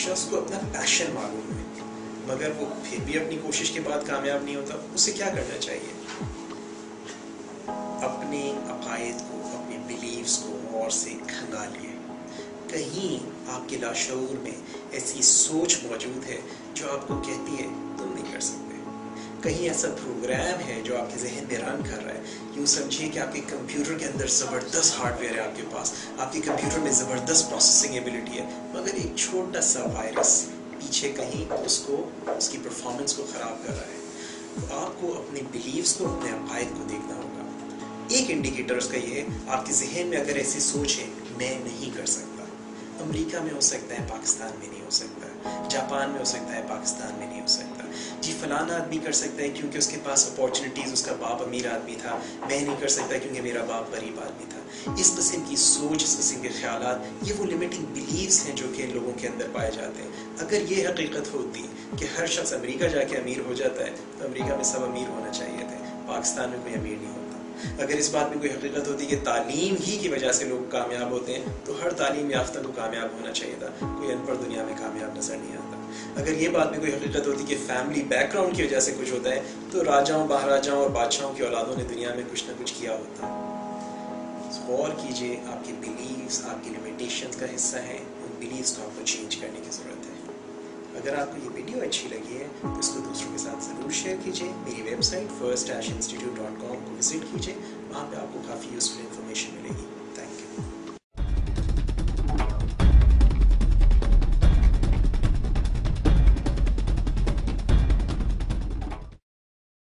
शख्स को अपना पैशन मालूम है मगर वो फिर भी अपनी कोशिश के बाद कामयाब नहीं होता, उसे क्या करना चाहिए? अपने अकायद को, अपने बिलीव्स को गौर से खंगालिए। कहीं आपके लाशऊर में ऐसी सोच मौजूद है जो आपको कहती है तुम नहीं कर सकते। कहीं ऐसा प्रोग्राम है जो आपके जहन में रन कर रहा है। यूँ समझिए कि आपके कंप्यूटर के अंदर ज़बरदस्त हार्डवेयर है, आपके पास आपके कंप्यूटर में ज़बरदस्त प्रोसेसिंग एबिलिटी है, मगर एक छोटा सा वायरस पीछे कहीं उसको, उसकी परफॉर्मेंस को ख़राब कर रहा है। तो आपको अपने बिलीव्स को, अपने अकायद को देखना होगा। एक इंडिकेटर उसका ये है, आपके जहन में अगर ऐसी सोच है मैं नहीं कर सकता, अमेरिका में हो सकता है, पाकिस्तान में नहीं हो सकता, जापान में हो सकता है, पाकिस्तान में नहीं हो सकता, जी फलाना आदमी कर सकता है क्योंकि उसके पास अपॉर्चुनिटीज़, उसका बाप अमीर आदमी था, मैं नहीं कर सकता क्योंकि मेरा बाप गरीब आदमी था। इस किस्म की सोच, इस किस्म के ख्यालात, ये वो लिमिटिंग बिलीव्स हैं जो कि इन लोगों के अंदर पाए जाते हैं। अगर ये हकीकत होती कि हर शख्स अमेरिका जाके अमीर हो जाता है तो अमेरिका में सब अमीर होना चाहिए थे, पाकिस्तान में कोई अमीर नहीं होता। अगर इस बात में कोई हकीकत होती कि तालीम ही की वजह से लोग कामयाब होते हैं तो हर तालीम याफ्ता को कामयाब होना चाहिए था, कोई अनपढ़ दुनिया में कामयाब नजर नहीं आता। अगर ये बात में कोई हकीकत होती कि फैमिली बैकग्राउंड की वजह से कुछ होता है तो राजाओं, महाराजाओं और बादशाहों की औलादों ने दुनिया में कुछ ना कुछ किया होता। गौर कीजिए, आपके बिलीव्स आपकी लिमिटेशंस का हिस्सा है, उन बिलीव्स को आपको चेंज करने की ज़रूरत है। अगर आपको ये वीडियो अच्छी लगी है तो इसको दूसरों के साथ ज़रूर शेयर कीजिए। मेरी वेबसाइट first-institute.com को विज़िट कीजिए, वहाँ पे आपको काफ़ी यूज़फुल इन्फॉर्मेशन मिलेगी।